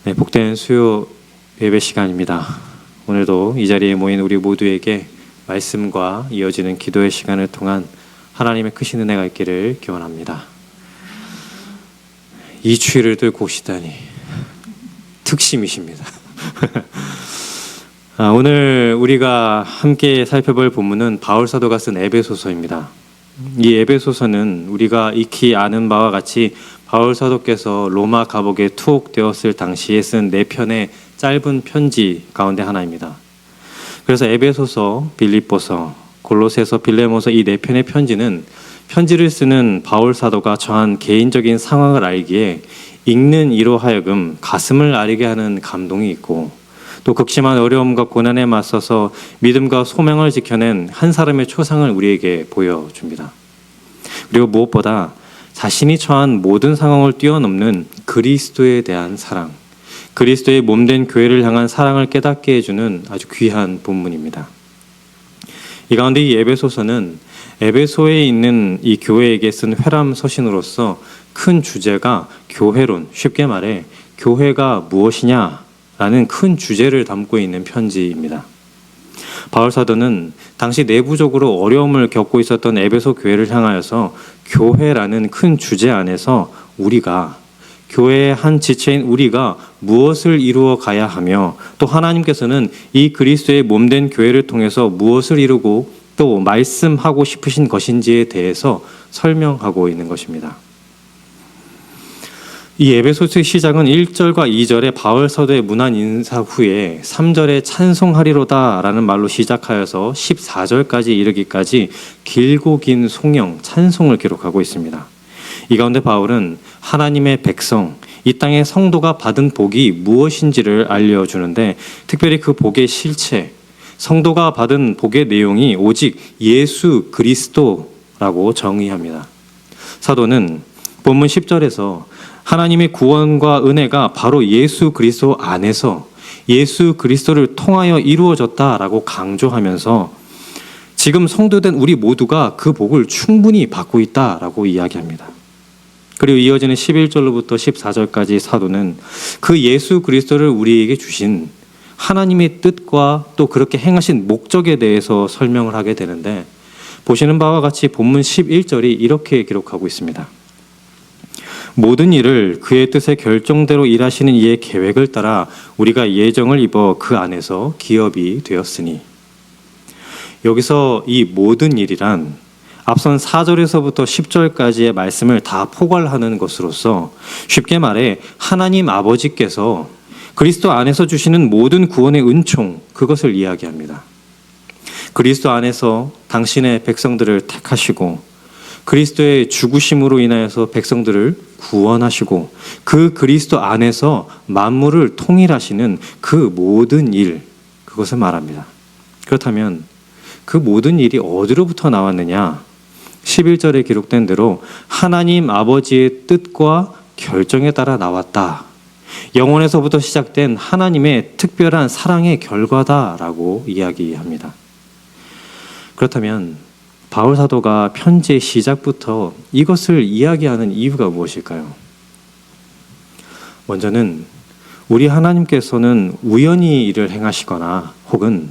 네, 복된 수요 예배 시간입니다. 오늘도 이 자리에 모인 우리 모두에게 말씀과 이어지는 기도의 시간을 통한 하나님의 크신 은혜가 있기를 기원합니다. 이 추위를 뚫고 오시다니 특심이십니다. 오늘 우리가 함께 살펴볼 본문은 바울 사도가 쓴 에베소서입니다. 이 에베소서는 우리가 익히 아는 바와 같이 바울 사도께서 로마 감옥에 투옥되었을 당시에 쓴 4편의 짧은 편지 가운데 하나입니다. 그래서 에베소서, 빌립보서, 골로새서, 빌레몬서 이 4편의 편지는 편지를 쓰는 바울 사도가 처한 개인적인 상황을 알기에 읽는 이로 하여금 가슴을 아리게 하는 감동이 있고, 또 극심한 어려움과 고난에 맞서서 믿음과 소명을 지켜낸 한 사람의 초상을 우리에게 보여줍니다. 그리고 무엇보다 자신이 처한 모든 상황을 뛰어넘는 그리스도에 대한 사랑, 그리스도의 몸된 교회를 향한 사랑을 깨닫게 해주는 아주 귀한 본문입니다. 이 가운데 이 에베소서는 에베소에 있는 이 교회에게 쓴 회람 서신으로서 큰 주제가 교회론, 쉽게 말해 교회가 무엇이냐라는 큰 주제를 담고 있는 편지입니다. 바울 사도는 당시 내부적으로 어려움을 겪고 있었던 에베소 교회를 향하여서 교회라는 큰 주제 안에서 우리가, 교회의 한 지체인 우리가 무엇을 이루어 가야 하며, 또 하나님께서는 이 그리스도의 몸된 교회를 통해서 무엇을 이루고 또 말씀하고 싶으신 것인지에 대해서 설명하고 있는 것입니다. 이 에베소서의 시작은 1절과 2절의 바울 사도의 문안 인사 후에 3절에 찬송하리로다라는 말로 시작하여서 14절까지 이르기까지 길고 긴 송영, 찬송을 기록하고 있습니다. 이 가운데 바울은 하나님의 백성, 이 땅의 성도가 받은 복이 무엇인지를 알려주는데, 특별히 그 복의 실체, 성도가 받은 복의 내용이 오직 예수 그리스도라고 정의합니다. 사도는 본문 10절에서 하나님의 구원과 은혜가 바로 예수 그리스도 안에서 예수 그리스도를 통하여 이루어졌다라고 강조하면서 지금 성도된 우리 모두가 그 복을 충분히 받고 있다라고 이야기합니다. 그리고 이어지는 11절로부터 14절까지 사도는 그 예수 그리스도를 우리에게 주신 하나님의 뜻과 또 그렇게 행하신 목적에 대해서 설명을 하게 되는데, 보시는 바와 같이 본문 11절이 이렇게 기록하고 있습니다. 모든 일을 그의 뜻의 결정대로 일하시는 이의 계획을 따라 우리가 예정을 입어 그 안에서 기업이 되었으니. 여기서 이 모든 일이란 앞선 4절에서부터 10절까지의 말씀을 다 포괄하는 것으로서 쉽게 말해 하나님 아버지께서 그리스도 안에서 주시는 모든 구원의 은총, 그것을 이야기합니다. 그리스도 안에서 당신의 백성들을 택하시고 그리스도의 죽으심으로 인하여서 백성들을 구원하시고 그 그리스도 안에서 만물을 통일하시는 그 모든 일, 그것을 말합니다. 그렇다면 그 모든 일이 어디로부터 나왔느냐? 11절에 기록된 대로 하나님 아버지의 뜻과 결정에 따라 나왔다. 영원에서부터 시작된 하나님의 특별한 사랑의 결과다라고 이야기합니다. 그렇다면 바울 사도가 편지의 시작부터 이것을 이야기하는 이유가 무엇일까요? 먼저는 우리 하나님께서는 우연히 일을 행하시거나 혹은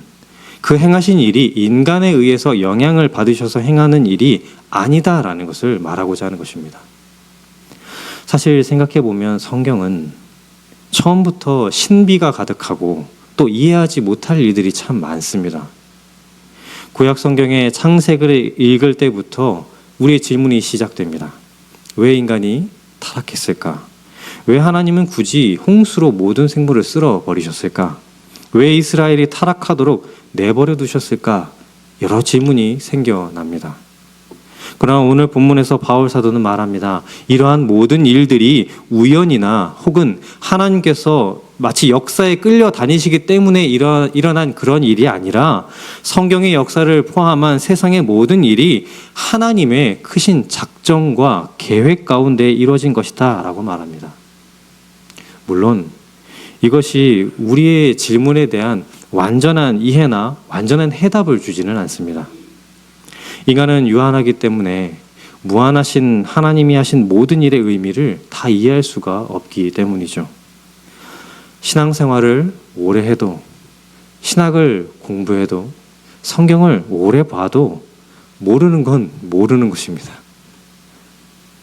그 행하신 일이 인간에 의해서 영향을 받으셔서 행하는 일이 아니다라는 것을 말하고자 하는 것입니다. 사실 생각해 보면 성경은 처음부터 신비가 가득하고 또 이해하지 못할 일들이 참 많습니다. 구약 성경의 창세기를 읽을 때부터 우리의 질문이 시작됩니다. 왜 인간이 타락했을까? 왜 하나님은 굳이 홍수로 모든 생물을 쓸어버리셨을까? 왜 이스라엘이 타락하도록 내버려 두셨을까? 여러 질문이 생겨납니다. 그러나 오늘 본문에서 바울 사도는 말합니다. 이러한 모든 일들이 우연이나 혹은 하나님께서 마치 역사에 끌려다니시기 때문에 일어난 그런 일이 아니라 성경의 역사를 포함한 세상의 모든 일이 하나님의 크신 작정과 계획 가운데 이루어진 것이다 라고 말합니다. 물론 이것이 우리의 질문에 대한 완전한 이해나 완전한 해답을 주지는 않습니다. 인간은 유한하기 때문에 무한하신 하나님이 하신 모든 일의 의미를 다 이해할 수가 없기 때문이죠. 신앙생활을 오래 해도, 신학을 공부해도, 성경을 오래 봐도 모르는 건 모르는 것입니다.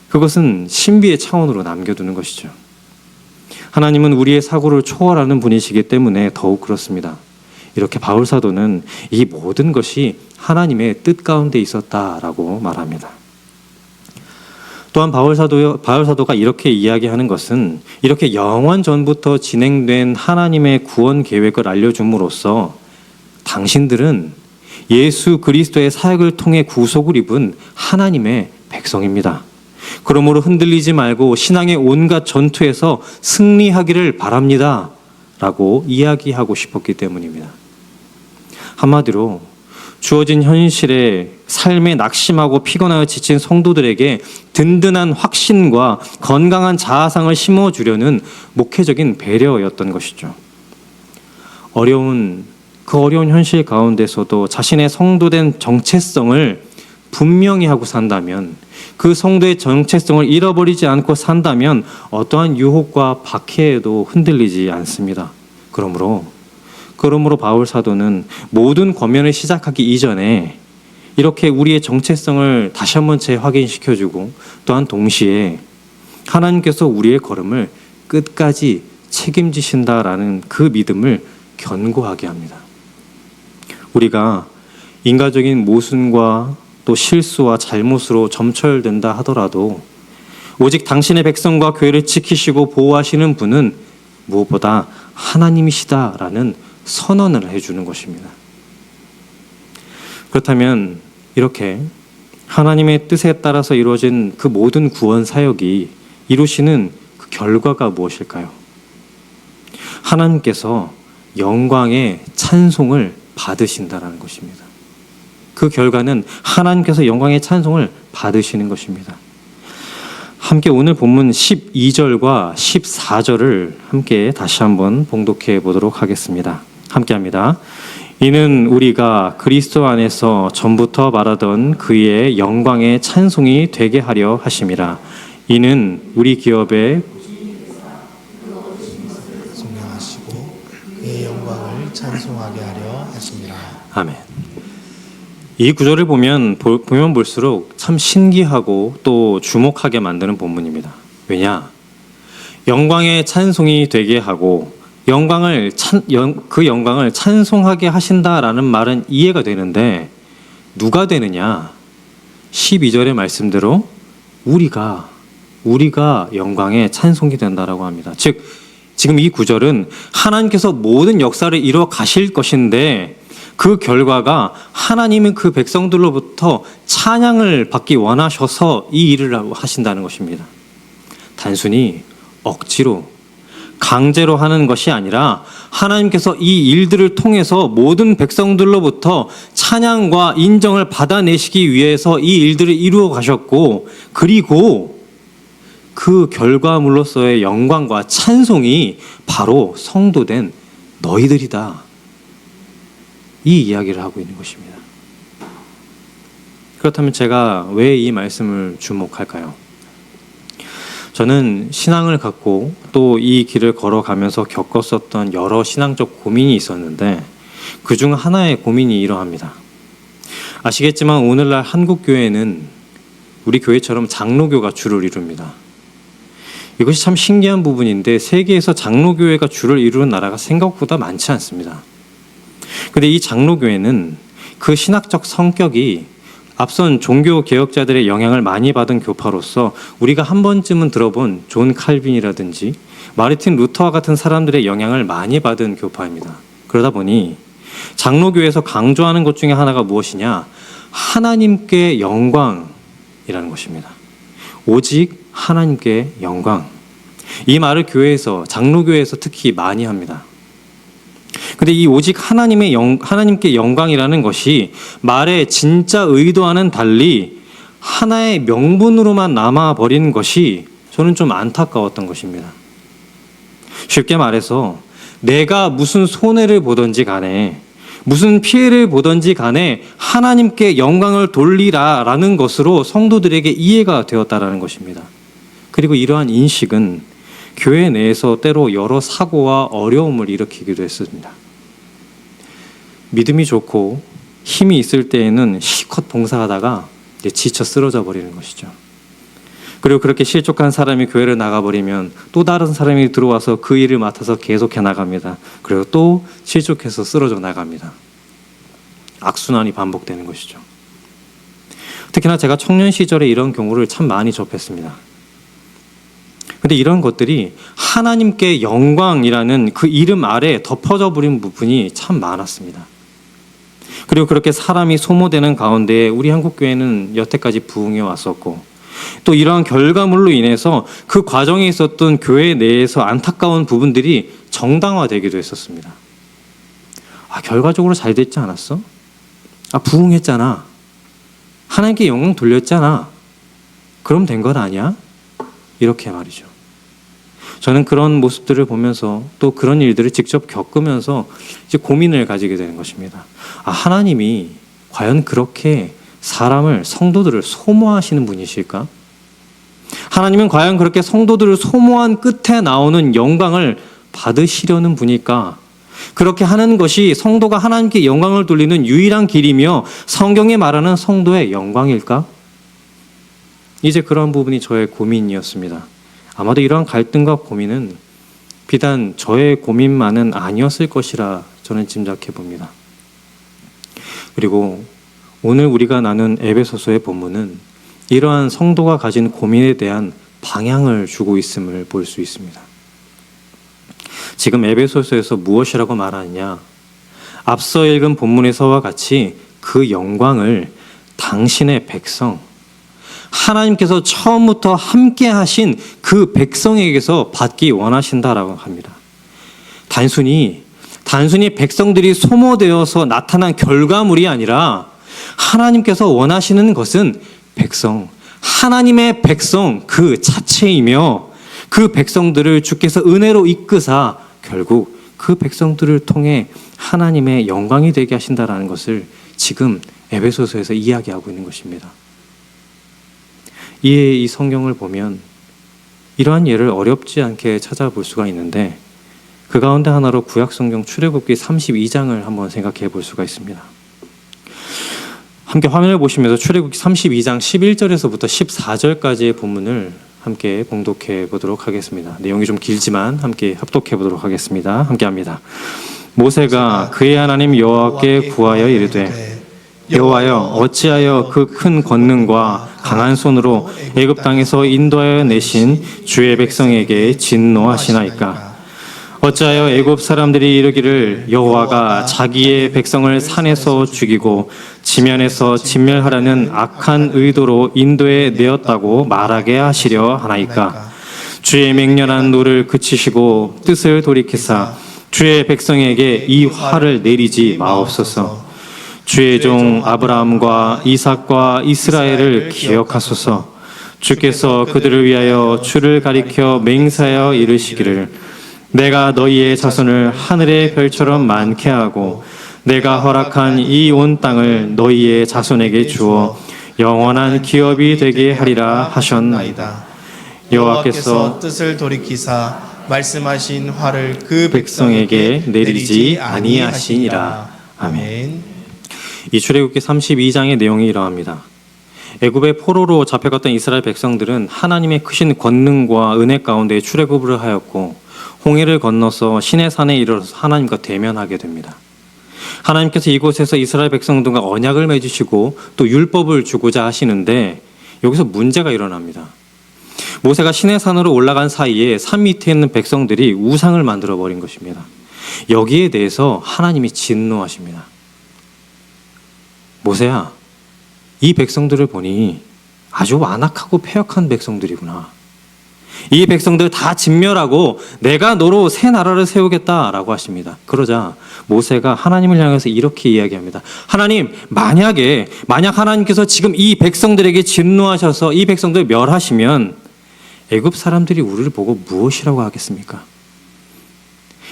그것은 신비의 차원으로 남겨두는 것이죠. 하나님은 우리의 사고를 초월하는 분이시기 때문에 더욱 그렇습니다. 이렇게 바울 사도는 이 모든 것이 하나님의 뜻 가운데 있었다라고 말합니다. 또한 바울 사도가 이렇게 이야기하는 것은 이렇게 영원 전부터 진행된 하나님의 구원 계획을 알려줌으로써 당신들은 예수 그리스도의 사역을 통해 구속을 입은 하나님의 백성입니다. 그러므로 흔들리지 말고 신앙의 온갖 전투에서 승리하기를 바랍니다. 라고 이야기하고 싶었기 때문입니다. 한마디로 주어진 현실에 삶에 낙심하고 피곤하여 지친 성도들에게 든든한 확신과 건강한 자아상을 심어주려는 목회적인 배려였던 것이죠. 어려운 현실 가운데서도 자신의 성도된 정체성을 분명히 하고 산다면, 그 성도의 정체성을 잃어버리지 않고 산다면 어떠한 유혹과 박해에도 흔들리지 않습니다. 그러므로 바울 사도는 모든 권면을 시작하기 이전에 이렇게 우리의 정체성을 다시 한번 재확인시켜주고, 또한 동시에 하나님께서 우리의 걸음을 끝까지 책임지신다라는 그 믿음을 견고하게 합니다. 우리가 인간적인 모순과 또 실수와 잘못으로 점철된다 하더라도 오직 당신의 백성과 교회를 지키시고 보호하시는 분은 무엇보다 하나님이시다라는 선언을 해주는 것입니다. 그렇다면 이렇게 하나님의 뜻에 따라서 이루어진 그 모든 구원 사역이 이루시는 그 결과가 무엇일까요? 하나님께서 영광의 찬송을 받으신다라는 것입니다. 그 결과는 하나님께서 영광의 찬송을 받으시는 것입니다. 함께 오늘 본문 12절과 14절을 함께 다시 한번 봉독해 보도록 하겠습니다. 함께 합니다. 이는 우리가 그리스도 안에서 전부터 말하던 그의 영광의 찬송이 되게 하려 하심이라. 이는 우리 기업의 존경하시고 그의 영광을 찬송하게 하려 하심이라. 아멘. 이 구절을 보면 볼수록 참 신기하고 또 주목하게 만드는 본문입니다. 왜냐? 영광의 찬송이 되게 하고 그 영광을 찬송하게 하신다라는 말은 이해가 되는데 누가 되느냐? 12절의 말씀대로 우리가 영광의 찬송이 된다라고 합니다. 즉 지금 이 구절은 하나님께서 모든 역사를 이루어 가실 것인데 그 결과가 하나님은 그 백성들로부터 찬양을 받기 원하셔서 이 일을 하신다는 것입니다. 단순히 억지로 강제로 하는 것이 아니라 하나님께서 이 일들을 통해서 모든 백성들로부터 찬양과 인정을 받아내시기 위해서 이 일들을 이루어 가셨고, 그리고 그 결과물로서의 영광과 찬송이 바로 성도된 너희들이다. 이 이야기를 하고 있는 것입니다. 그렇다면 제가 왜 이 말씀을 주목할까요? 저는 신앙을 갖고 또 이 길을 걸어가면서 겪었었던 여러 신앙적 고민이 있었는데 그중 하나의 고민이 이러합니다. 아시겠지만 오늘날 한국교회는 우리 교회처럼 장로교가 주를 이룹니다. 이것이 참 신기한 부분인데 세계에서 장로교회가 주를 이루는 나라가 생각보다 많지 않습니다. 그런데 이 장로교회는 그 신학적 성격이 앞선 종교개혁자들의 영향을 많이 받은 교파로서 우리가 한 번쯤은 들어본 존 칼빈이라든지 마르틴 루터와 같은 사람들의 영향을 많이 받은 교파입니다. 그러다 보니 장로교회에서 강조하는 것 중에 하나가 무엇이냐? 하나님께 영광이라는 것입니다. 오직 하나님께 영광. 이 말을 장로교회에서 특히 많이 합니다. 근데 이 오직 하나님께 영광이라는 것이 말의 진짜 의도와는 달리 하나의 명분으로만 남아버린 것이 저는 좀 안타까웠던 것입니다. 쉽게 말해서 내가 무슨 손해를 보든지 간에 무슨 피해를 보든지 간에 하나님께 영광을 돌리라라는 것으로 성도들에게 이해가 되었다라는 것입니다. 그리고 이러한 인식은 교회 내에서 때로 여러 사고와 어려움을 일으키기도 했습니다. 믿음이 좋고 힘이 있을 때에는 실컷 봉사하다가 이제 지쳐 쓰러져 버리는 것이죠. 그리고 그렇게 실족한 사람이 교회를 나가버리면 또 다른 사람이 들어와서 그 일을 맡아서 계속해 나갑니다. 그리고 또 실족해서 쓰러져 나갑니다. 악순환이 반복되는 것이죠. 특히나 제가 청년 시절에 이런 경우를 참 많이 접했습니다. 근데 이런 것들이 하나님께 영광이라는 그 이름 아래 덮어져 버린 부분이 참 많았습니다. 그리고 그렇게 사람이 소모되는 가운데 우리 한국교회는 여태까지 부흥해 왔었고, 또 이러한 결과물로 인해서 그 과정에 있었던 교회 내에서 안타까운 부분들이 정당화되기도 했었습니다. 결과적으로 잘 됐지 않았어? 부흥했잖아. 하나님께 영광 돌렸잖아. 그럼 된 건 아니야? 이렇게 말이죠. 저는 그런 모습들을 보면서 또 그런 일들을 직접 겪으면서 이제 고민을 가지게 되는 것입니다. 하나님이 과연 그렇게 사람을, 성도들을 소모하시는 분이실까? 하나님은 과연 그렇게 성도들을 소모한 끝에 나오는 영광을 받으시려는 분일까? 그렇게 하는 것이 성도가 하나님께 영광을 돌리는 유일한 길이며 성경에 말하는 성도의 영광일까? 이제 그런 부분이 저의 고민이었습니다. 아마도 이러한 갈등과 고민은 비단 저의 고민만은 아니었을 것이라 저는 짐작해 봅니다. 그리고 오늘 우리가 나눈 에베소서의 본문은 이러한 성도가 가진 고민에 대한 방향을 주고 있음을 볼 수 있습니다. 지금 에베소서에서 무엇이라고 말하느냐? 앞서 읽은 본문에서와 같이 그 영광을 당신의 백성, 하나님께서 처음부터 함께 하신 그 백성에게서 받기 원하신다라고 합니다. 단순히 백성들이 소모되어서 나타난 결과물이 아니라 하나님께서 원하시는 것은 백성, 하나님의 백성 그 자체이며 그 백성들을 주께서 은혜로 이끄사 결국 그 백성들을 통해 하나님의 영광이 되게 하신다라는 것을 지금 에베소서에서 이야기하고 있는 것입니다. 이에 이 성경을 보면 이러한 예를 어렵지 않게 찾아볼 수가 있는데 그 가운데 하나로 구약성경 출애굽기 32장을 한번 생각해 볼 수가 있습니다. 함께 화면을 보시면서 출애굽기 32장 11절에서부터 14절까지의 본문을 함께 봉독해 보도록 하겠습니다. 내용이 좀 길지만 함께 합독해 보도록 하겠습니다. 함께 합니다. 모세가 그의 하나님 여호와께 구하여 이르되 여호와여 어찌하여 그 큰 권능과 강한 손으로 애굽 땅에서 인도하여 내신 주의 백성에게 진노하시나이까? 어찌하여 애굽 사람들이 이르기를 여호와가 자기의 백성을 산에서 죽이고 지면에서 진멸하라는 악한 의도로 인도에 내었다고 말하게 하시려 하나이까? 주의 맹렬한 노를 그치시고 뜻을 돌이키사 주의 백성에게 이 화를 내리지 마옵소서. 주의 종 아브라함과 이삭과 이스라엘을 기억하소서. 주께서 그들을 위하여 주를 가리켜 맹세하여 이르시기를 내가 너희의 자손을 하늘의 별처럼 많게 하고 내가 허락한 이 온 땅을 너희의 자손에게 주어 영원한 기업이 되게 하리라 하셨나이다. 여호와께서 뜻을 돌이키사 말씀하신 화를 그 백성에게 내리지 아니하시니라. 아멘. 이 출애굽기 32장의 내용이 이러합니다. 애굽의 포로로 잡혀갔던 이스라엘 백성들은 하나님의 크신 권능과 은혜 가운데 출애굽을 하였고 홍해를 건너서 시내산에 이르러서 하나님과 대면하게 됩니다. 하나님께서 이곳에서 이스라엘 백성들과 언약을 맺으시고 또 율법을 주고자 하시는데 여기서 문제가 일어납니다. 모세가 시내산으로 올라간 사이에 산 밑에 있는 백성들이 우상을 만들어 버린 것입니다. 여기에 대해서 하나님이 진노하십니다. 모세야, 이 백성들을 보니 아주 완악하고 패역한 백성들이구나. 이 백성들 다 진멸하고 내가 너로 새 나라를 세우겠다라고 하십니다. 그러자 모세가 하나님을 향해서 이렇게 이야기합니다. 하나님, 만약 하나님께서 지금 이 백성들에게 진노하셔서 이 백성들을 멸하시면 애굽 사람들이 우리를 보고 무엇이라고 하겠습니까?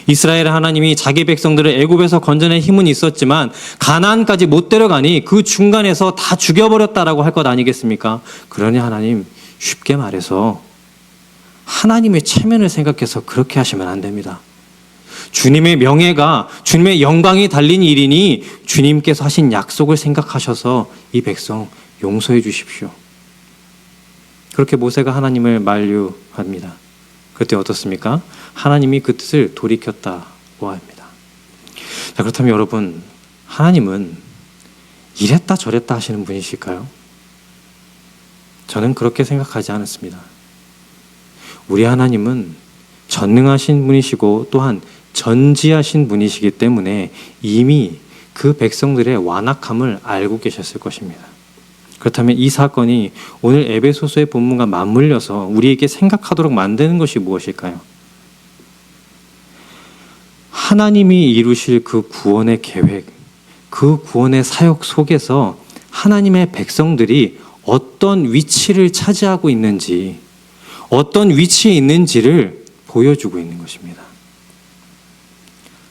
이스라엘 하나님이 자기 백성들을 애굽에서 건져낸 힘은 있었지만 가나안까지 못 데려가니 그 중간에서 다 죽여버렸다라고 할 것 아니겠습니까? 그러니 하나님, 쉽게 말해서 하나님의 체면을 생각해서 그렇게 하시면 안 됩니다. 주님의 명예가, 주님의 영광이 달린 일이니 주님께서 하신 약속을 생각하셔서 이 백성 용서해 주십시오. 그렇게 모세가 하나님을 만류합니다. 그때 어떻습니까? 하나님이 그 뜻을 돌이켰다고 합니다. 자, 그렇다면 여러분, 하나님은 이랬다 저랬다 하시는 분이실까요? 저는 그렇게 생각하지 않았습니다. 우리 하나님은 전능하신 분이시고 또한 전지하신 분이시기 때문에 이미 그 백성들의 완악함을 알고 계셨을 것입니다. 그렇다면 이 사건이 오늘 에베소서의 본문과 맞물려서 우리에게 생각하도록 만드는 것이 무엇일까요? 하나님이 이루실 그 구원의 계획, 그 구원의 사역 속에서 하나님의 백성들이 어떤 위치를 차지하고 있는지, 어떤 위치에 있는지를 보여주고 있는 것입니다.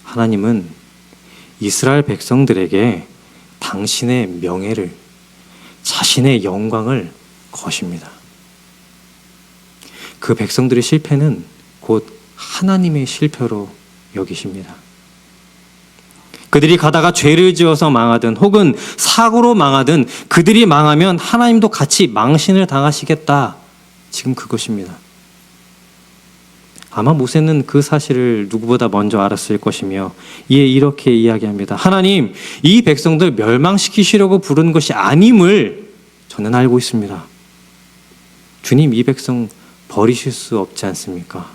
하나님은 이스라엘 백성들에게 당신의 명예를, 자신의 영광을 거십니다. 그 백성들의 실패는 곧 하나님의 실패로 여기십니다. 그들이 가다가 죄를 지어서 망하든 혹은 사고로 망하든 그들이 망하면 하나님도 같이 망신을 당하시겠다. 지금 그것입니다. 아마 모세는 그 사실을 누구보다 먼저 알았을 것이며 이에 이렇게 이야기합니다. 하나님, 이 백성들 멸망시키시려고 부른 것이 아님을 저는 알고 있습니다. 주님, 이 백성 버리실 수 없지 않습니까?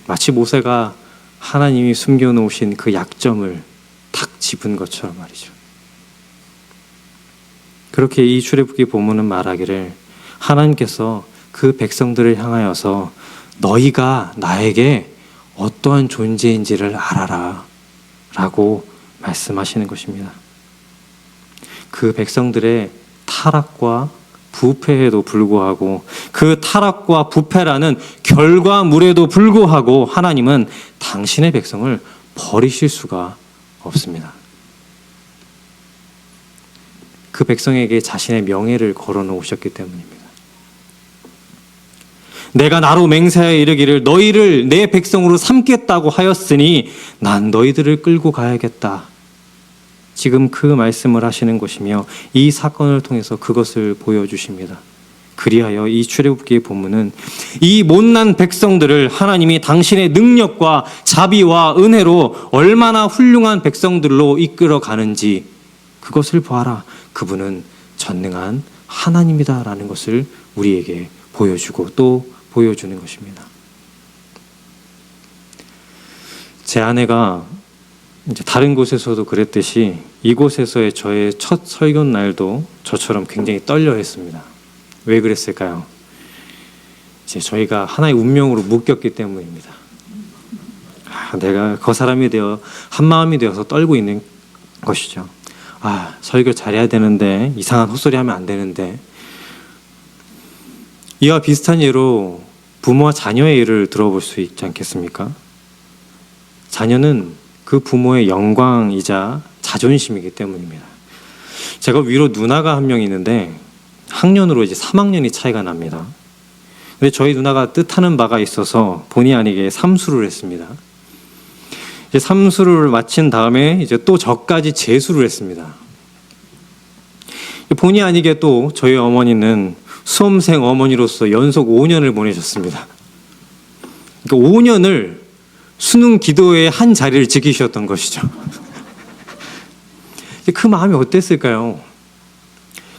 마치 모세가 하나님이 숨겨놓으신 그 약점을 탁 짚은 것처럼 말이죠. 그렇게 이 출애굽기 본문은 말하기를 하나님께서 그 백성들을 향하여서 너희가 나에게 어떠한 존재인지를 알아라 라고 말씀하시는 것입니다. 그 백성들의 타락과 부패에도 불구하고 그 타락과 부패라는 결과물에도 불구하고 하나님은 당신의 백성을 버리실 수가 없습니다. 그 백성에게 자신의 명예를 걸어놓으셨기 때문입니다. 내가 나로 맹세하여 이르기를 너희를 내 백성으로 삼겠다고 하였으니 난 너희들을 끌고 가야겠다. 지금 그 말씀을 하시는 것이며 이 사건을 통해서 그것을 보여주십니다. 그리하여 이 출애굽기의 본문은 이 못난 백성들을 하나님이 당신의 능력과 자비와 은혜로 얼마나 훌륭한 백성들로 이끌어 가는지 그것을 보아라. 그분은 전능한 하나님이다라는 것을 우리에게 보여주고 또 보여주는 것입니다. 제 아내가 이제 다른 곳에서도 그랬듯이 이곳에서의 저의 첫 설교 날도 저처럼 굉장히 떨려 했습니다. 왜 그랬을까요? 이제 저희가 하나의 운명으로 묶였기 때문입니다. 내가 그 사람이 되어 한 마음이 되어서 떨고 있는 것이죠. 설교 잘해야 되는데 이상한 헛소리 하면 안 되는데. 이와 비슷한 예로 부모와 자녀의 예를 들어볼 수 있지 않겠습니까? 자녀는 그 부모의 영광이자 자존심이기 때문입니다. 제가 위로 누나가 한 명 있는데 학년으로 이제 3학년이 차이가 납니다. 근데 저희 누나가 뜻하는 바가 있어서 본의 아니게 삼수를 했습니다. 이제 삼수를 마친 다음에 이제 또 저까지 재수를 했습니다. 본의 아니게 또 저희 어머니는 수험생 어머니로서 연속 5년을 보내셨습니다. 그러니까 5년을 수능 기도의 한 자리를 지키셨던 것이죠. 그 마음이 어땠을까요?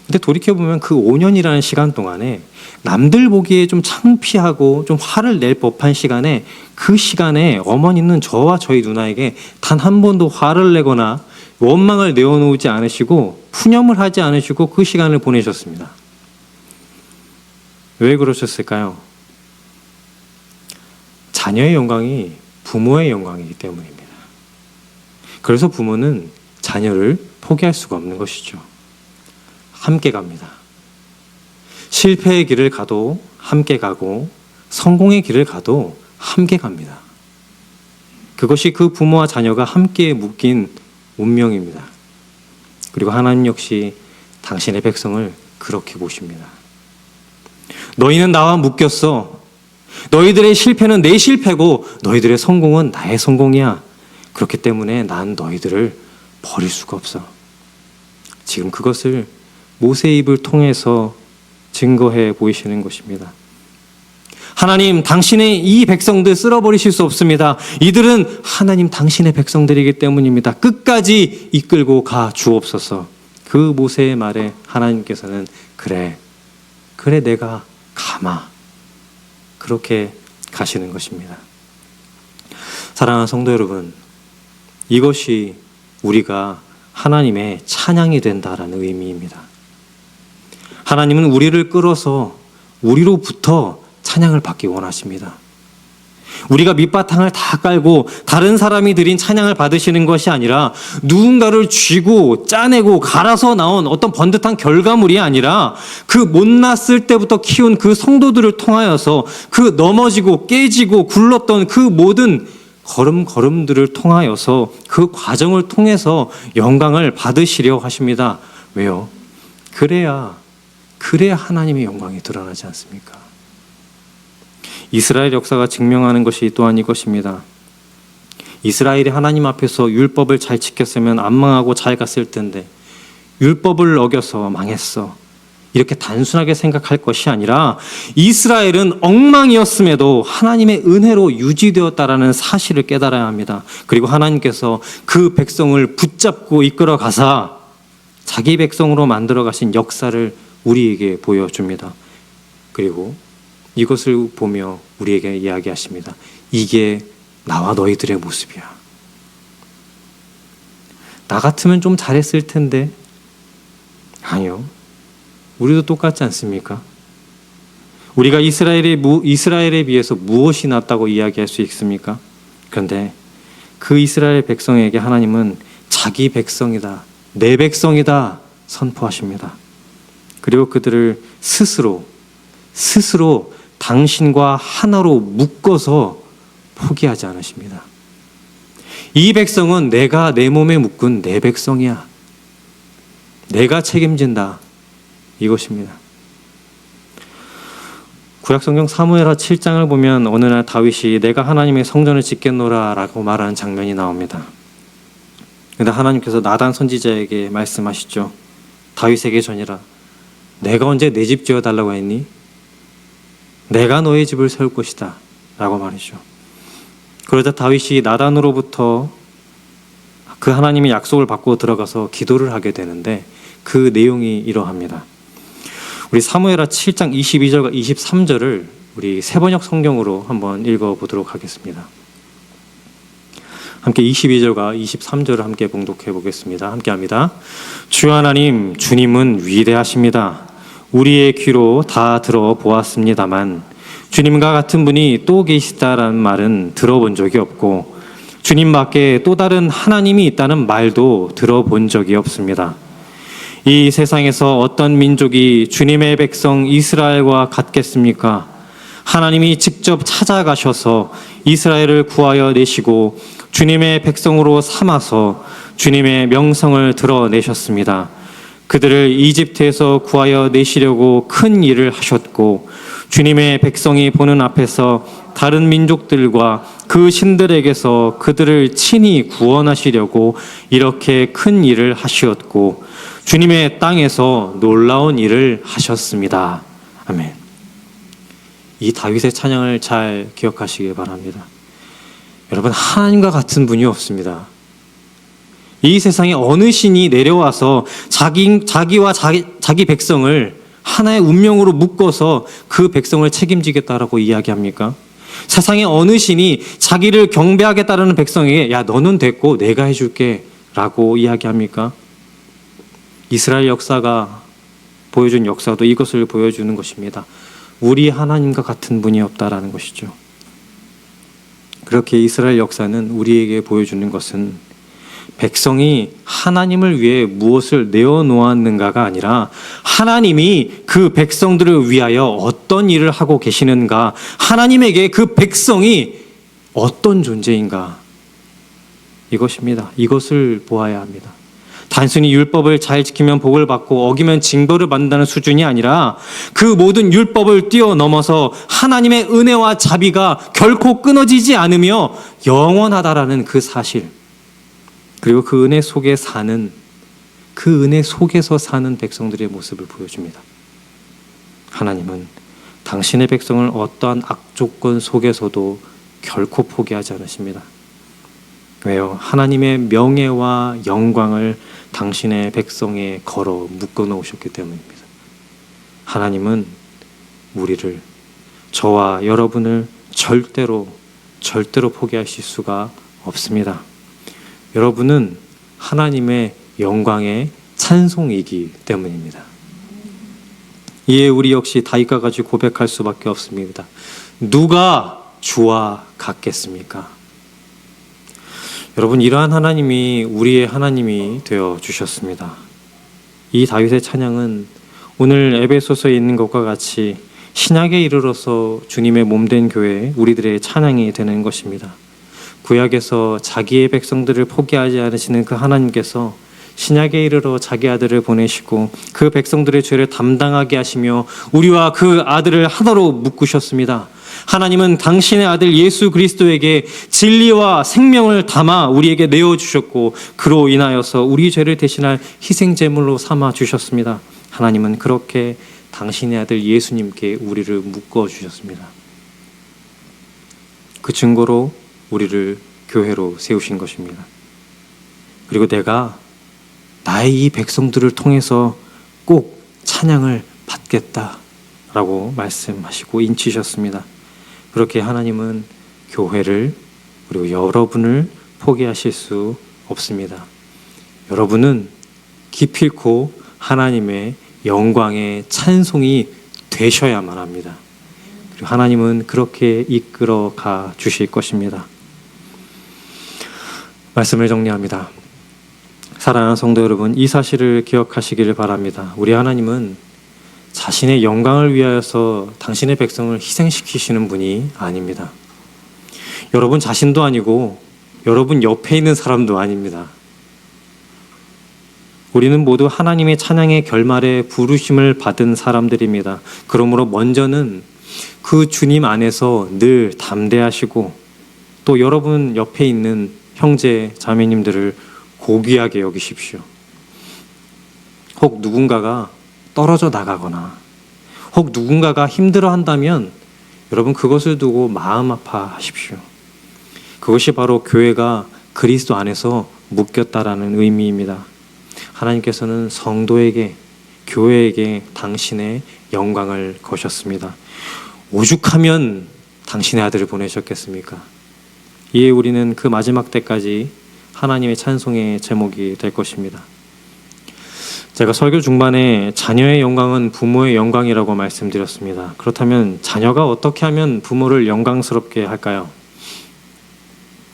근데 돌이켜보면 그 5년이라는 시간 동안에 남들 보기에 좀 창피하고 좀 화를 낼 법한 시간에 그 시간에 어머니는 저와 저희 누나에게 단 한 번도 화를 내거나 원망을 내어놓지 않으시고 푸념을 하지 않으시고 그 시간을 보내셨습니다. 왜 그러셨을까요? 자녀의 영광이 부모의 영광이기 때문입니다. 그래서 부모는 자녀를 포기할 수가 없는 것이죠. 함께 갑니다. 실패의 길을 가도 함께 가고 성공의 길을 가도 함께 갑니다. 그것이 그 부모와 자녀가 함께 묶인 운명입니다. 그리고 하나님 역시 당신의 백성을 그렇게 보십니다. 너희는 나와 묶였어. 너희들의 실패는 내 실패고 너희들의 성공은 나의 성공이야. 그렇기 때문에 난 너희들을 버릴 수가 없어. 지금 그것을 모세의 입을 통해서 증거해 보이시는 것입니다. 하나님, 당신의 이 백성들 쓸어버리실 수 없습니다. 이들은 하나님 당신의 백성들이기 때문입니다. 끝까지 이끌고 가 주옵소서. 그 모세의 말에 하나님께서는 그래 내가 가마. 그렇게 가시는 것입니다. 사랑하는 성도 여러분, 이것이 우리가 하나님의 찬양이 된다라는 의미입니다. 하나님은 우리를 끌어서 우리로부터 찬양을 받기 원하십니다. 우리가 밑바탕을 다 깔고 다른 사람이 드린 찬양을 받으시는 것이 아니라 누군가를 쥐고 짜내고 갈아서 나온 어떤 번듯한 결과물이 아니라 그 못났을 때부터 키운 그 성도들을 통하여서 그 넘어지고 깨지고 굴렀던 그 모든 걸음들을 통하여서 그 과정을 통해서 영광을 받으시려 하십니다. 왜요? 그래야 하나님의 영광이 드러나지 않습니까? 이스라엘 역사가 증명하는 것이 또한 이것입니다. 이스라엘이 하나님 앞에서 율법을 잘 지켰으면 안 망하고 잘 갔을 텐데 율법을 어겨서 망했어. 이렇게 단순하게 생각할 것이 아니라 이스라엘은 엉망이었음에도 하나님의 은혜로 유지되었다라는 사실을 깨달아야 합니다. 그리고 하나님께서 그 백성을 붙잡고 이끌어 가사 자기 백성으로 만들어 가신 역사를 우리에게 보여줍니다. 그리고 이것을 보며 우리에게 이야기하십니다. 이게 나와 너희들의 모습이야. 나 같으면 좀 잘했을 텐데. 아니요. 우리도 똑같지 않습니까? 우리가 이스라엘에 비해서 무엇이 낫다고 이야기할 수 있습니까? 그런데 그 이스라엘 백성에게 하나님은 자기 백성이다, 내 백성이다 선포하십니다. 그리고 그들을 스스로 당신과 하나로 묶어서 포기하지 않으십니다. 이 백성은 내가 내 몸에 묶은 내 백성이야. 내가 책임진다. 이것입니다. 구약성경 사무엘하 7장을 보면 어느 날 다윗이 내가 하나님의 성전을 짓겠노라 라고 말하는 장면이 나옵니다. 그런데 하나님께서 나단 선지자에게 말씀하시죠. 다윗에게 전이라. 내가 언제 내 집 지어달라고 했니? 내가 너의 집을 세울 것이다 라고 말이죠. 그러자 다윗이 나단으로부터 그 하나님의 약속을 받고 들어가서 기도를 하게 되는데 그 내용이 이러합니다. 우리 사무엘하 7장 22절과 23절을 우리 세번역 성경으로 한번 읽어보도록 하겠습니다. 함께 22절과 23절을 함께 봉독해 보겠습니다. 함께 합니다. 주 하나님, 주님은 위대하십니다. 우리의 귀로 다 들어보았습니다만 주님과 같은 분이 또 계시다라는 말은 들어본 적이 없고 주님밖에 또 다른 하나님이 있다는 말도 들어본 적이 없습니다. 이 세상에서 어떤 민족이 주님의 백성 이스라엘과 같겠습니까? 하나님이 직접 찾아가셔서 이스라엘을 구하여 내시고 주님의 백성으로 삼아서 주님의 명성을 드러내셨습니다. 그들을 이집트에서 구하여 내시려고 큰 일을 하셨고 주님의 백성이 보는 앞에서 다른 민족들과 그 신들에게서 그들을 친히 구원하시려고 이렇게 큰 일을 하셨고 주님의 땅에서 놀라운 일을 하셨습니다. 아멘. 이 다윗의 찬양을 잘 기억하시기 바랍니다. 여러분, 하나님과 같은 분이 없습니다. 이 세상에 어느 신이 내려와서 자기와 자기 백성을 하나의 운명으로 묶어서 그 백성을 책임지겠다라고 이야기합니까? 세상에 어느 신이 자기를 경배하겠다라는 백성에게 야, 너는 됐고 내가 해줄게 라고 이야기합니까? 이스라엘 역사가 보여준 역사도 이것을 보여주는 것입니다. 우리 하나님과 같은 분이 없다라는 것이죠. 그렇게 이스라엘 역사는 우리에게 보여주는 것은 백성이 하나님을 위해 무엇을 내어놓았는가가 아니라 하나님이 그 백성들을 위하여 어떤 일을 하고 계시는가, 하나님에게 그 백성이 어떤 존재인가, 이것입니다. 이것을 보아야 합니다. 단순히 율법을 잘 지키면 복을 받고 어기면 징벌을 받는다는 수준이 아니라 그 모든 율법을 뛰어넘어서 하나님의 은혜와 자비가 결코 끊어지지 않으며 영원하다라는 그 사실, 그리고 그 은혜 속에 사는, 그 은혜 속에서 사는 백성들의 모습을 보여줍니다. 하나님은 당신의 백성을 어떠한 악조건 속에서도 결코 포기하지 않으십니다. 왜요? 하나님의 명예와 영광을 당신의 백성에 걸어 묶어 놓으셨기 때문입니다. 하나님은 우리를, 저와 여러분을 절대로 포기하실 수가 없습니다. 여러분은 하나님의 영광의 찬송이기 때문입니다. 이에 우리 역시 다윗과 같이 고백할 수밖에 없습니다. 누가 주와 같겠습니까? 여러분, 이러한 하나님이 우리의 하나님이 되어 주셨습니다. 이 다윗의 찬양은 오늘 에베소서에 있는 것과 같이 신약에 이르러서 주님의 몸된 교회 우리들의 찬양이 되는 것입니다. 구약에서 자기의 백성들을 포기하지 않으시는 그 하나님께서 신약에 이르러 자기 아들을 보내시고 그 백성들의 죄를 담당하게 하시며 우리와 그 아들을 하나로 묶으셨습니다. 하나님은 당신의 아들 예수 그리스도에게 진리와 생명을 담아 우리에게 내어주셨고 그로 인하여서 우리 죄를 대신할 희생제물로 삼아 주셨습니다. 하나님은 그렇게 당신의 아들 예수님께 우리를 묶어주셨습니다. 그 증거로 우리를 교회로 세우신 것입니다. 그리고 내가 나의 이 백성들을 통해서 꼭 찬양을 받겠다라고 말씀하시고 인치셨습니다. 그렇게 하나님은 교회를, 그리고 여러분을 포기하실 수 없습니다. 여러분은 기필코 하나님의 영광의 찬송이 되셔야만 합니다. 그리고 하나님은 그렇게 이끌어 가 주실 것입니다. 말씀을 정리합니다. 사랑하는 성도 여러분, 이 사실을 기억하시기를 바랍니다. 우리 하나님은 자신의 영광을 위하여서 당신의 백성을 희생시키시는 분이 아닙니다. 여러분 자신도 아니고 여러분 옆에 있는 사람도 아닙니다. 우리는 모두 하나님의 찬양의 결말에 부르심을 받은 사람들입니다. 그러므로 먼저는 그 주님 안에서 늘 담대하시고 또 여러분 옆에 있는 형제 자매님들을 고귀하게 여기십시오. 혹 누군가가 떨어져 나가거나 혹 누군가가 힘들어한다면 여러분 그것을 두고 마음 아파하십시오. 그것이 바로 교회가 그리스도 안에서 묶였다라는 의미입니다. 하나님께서는 성도에게, 교회에게 당신의 영광을 거셨습니다. 오죽하면 당신의 아들을 보내셨겠습니까? 이에 우리는 그 마지막 때까지 하나님의 찬송의 제목이 될 것입니다. 제가 설교 중반에 자녀의 영광은 부모의 영광이라고 말씀드렸습니다. 그렇다면 자녀가 어떻게 하면 부모를 영광스럽게 할까요?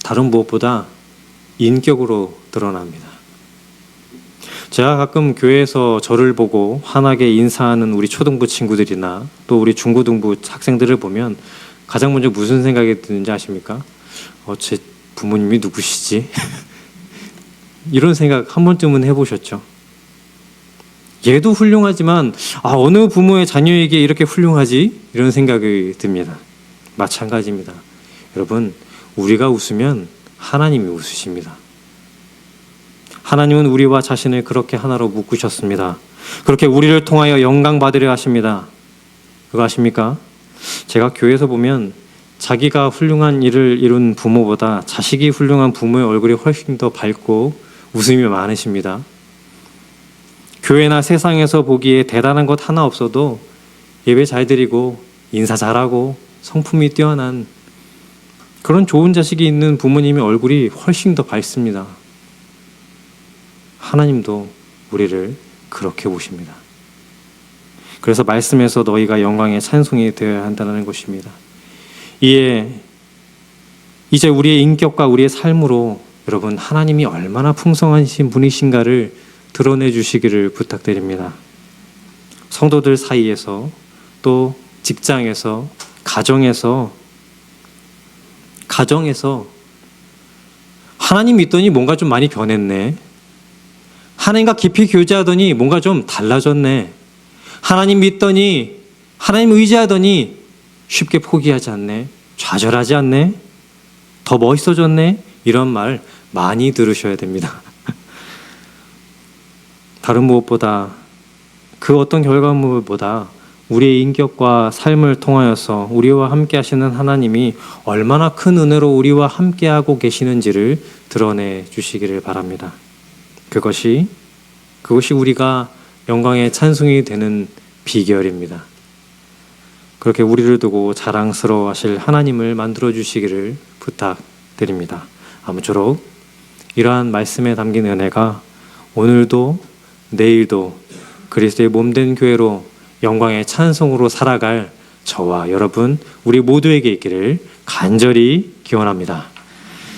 다른 무엇보다 인격으로 드러납니다. 제가 가끔 교회에서 저를 보고 환하게 인사하는 우리 초등부 친구들이나 또 우리 중고등부 학생들을 보면 가장 먼저 무슨 생각이 드는지 아십니까? 제 부모님이 누구시지? 이런 생각 한 번쯤은 해보셨죠? 얘도 훌륭하지만 어느 부모의 자녀에게 이렇게 훌륭하지? 이런 생각이 듭니다. 마찬가지입니다. 여러분, 우리가 웃으면 하나님이 웃으십니다. 하나님은 우리와 자신을 그렇게 하나로 묶으셨습니다. 그렇게 우리를 통하여 영광 받으려 하십니다. 그거 아십니까? 제가 교회에서 보면 자기가 훌륭한 일을 이룬 부모보다 자식이 훌륭한 부모의 얼굴이 훨씬 더 밝고 웃음이 많으십니다. 교회나 세상에서 보기에 대단한 것 하나 없어도 예배 잘 드리고 인사 잘하고 성품이 뛰어난 그런 좋은 자식이 있는 부모님의 얼굴이 훨씬 더 밝습니다. 하나님도 우리를 그렇게 보십니다. 그래서 말씀에서 너희가 영광의 찬송이 되어야 한다는 것입니다. 이제 우리의 인격과 우리의 삶으로 여러분 하나님이 얼마나 풍성하신 분이신가를 드러내 주시기를 부탁드립니다. 성도들 사이에서 또 직장에서 가정에서 하나님 믿더니 뭔가 좀 많이 변했네. 하나님과 깊이 교제하더니 뭔가 좀 달라졌네. 하나님 믿더니, 하나님 의지하더니 쉽게 포기하지 않네. 좌절하지 않네. 더 멋있어졌네. 이런 말 많이 들으셔야 됩니다. 다른 무엇보다 그 어떤 결과물보다 우리의 인격과 삶을 통하여서 우리와 함께 하시는 하나님이 얼마나 큰 은혜로 우리와 함께하고 계시는지를 드러내 주시기를 바랍니다. 그것이 우리가 영광의 찬송이 되는 비결입니다. 그렇게 우리를 두고 자랑스러워 하실 하나님을 만들어 주시기를 부탁드립니다. 아무쪼록 이러한 말씀에 담긴 은혜가 오늘도 내일도 그리스도의 몸된 교회로 영광의 찬송으로 살아갈 저와 여러분 우리 모두에게 있기를 간절히 기원합니다.